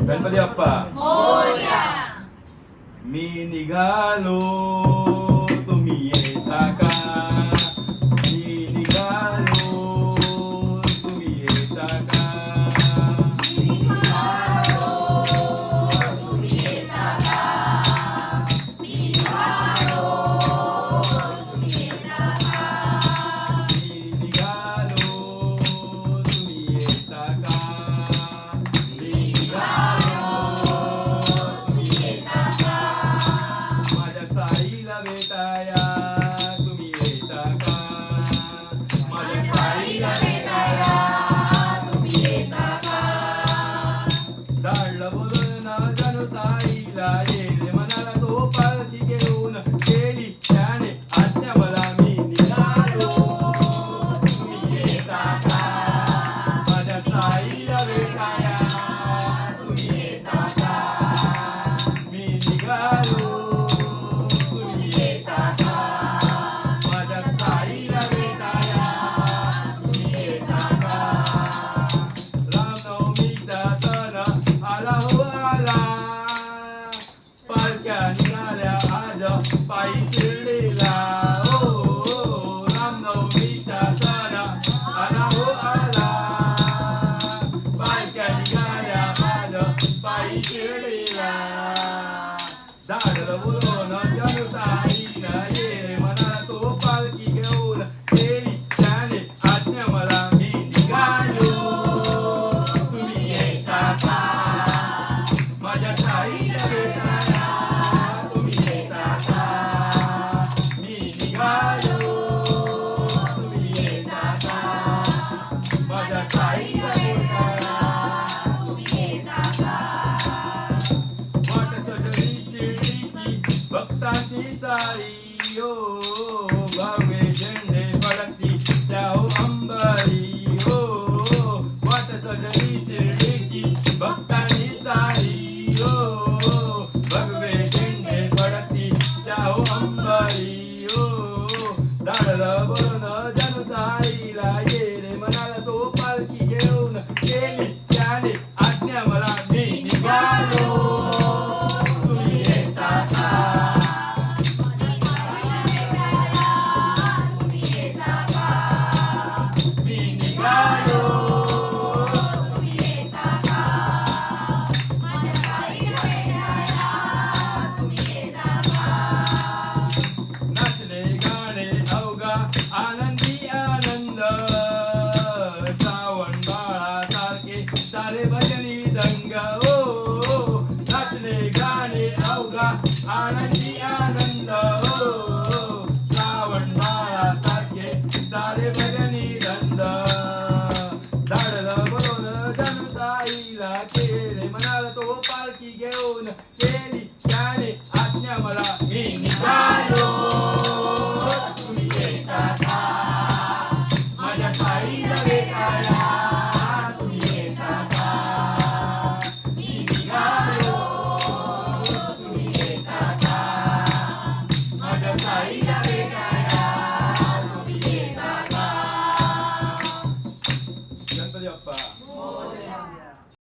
गणपती बाप्पा मोरया. मी निघालो तुम्ही येता का? मी निघालो तुम्ही येता का? तुम्ही येता का? मी निघालो तुम्ही येता का? मी निघालो तुम्ही येता का? मी निघालो तुम्ही येता का? माझ्या साईला भेटाया तुम्ही येता का? माझ्या साईला भेटाया तुम्ही येता का? धाडलं बोलून ना जणू साईला येले मनाला तो पालखी घेऊन गेली त्याने आज्ञा मला मी निघालो तुम्ही येता का? माझ्या साईला भेटाया तुम्ही येता का? मी निघालो तुम्ही येता का? माझ्या साईला भेटाया तुम्ही येता का? रामनवमीचा सण आला हो आला पालख्या निघाल्या आज पायी शिर्डीला हो रामनवमीचा सण आला हो आला पालख्या निघाल्या आज पायी शिर्डीला झाडलं बोलून जणू साईनं ये मनाला तो पालखी घेऊन गेली त्याने आज्ञा मला मी निघालो तुम्ही येता का? माझ्या साईला भेटायला तुम्ही येता का? मी निघालो तुम्ही येता का? माझ्या साईला भेटायला तुम्ही येता का? वाट सजली शिर्डीची भक्तांची सारी हो भव्य झेंडे फडकती त्या हो अंबरी हो वाट सजली शिर्डीची भक्तांची सारी हो भगवे झेंडे फडकती त्या हो अंबरी हो धाडलं बोलून जणू साईला येले मनाला तो पालखी घेऊन गेली त्याने आज्ञा मला मी निघालो तुम्ही येता का? तुम्ही येता का? मी निघालो तुम्ही येता का? माझ्या साईला भेटायला तुम्ही येता का? नाचले गाणे अवघा आनंदी आनंद श्रावण बाळासारखे सारे भजनी दंग ओ नाचले गाणे अवघा आनंदी आनंद ओ श्रावण बाळासारखे सारे भजनी दंड धाडलं बोलून जणू साईला केले मनाला तो पालखी घेऊन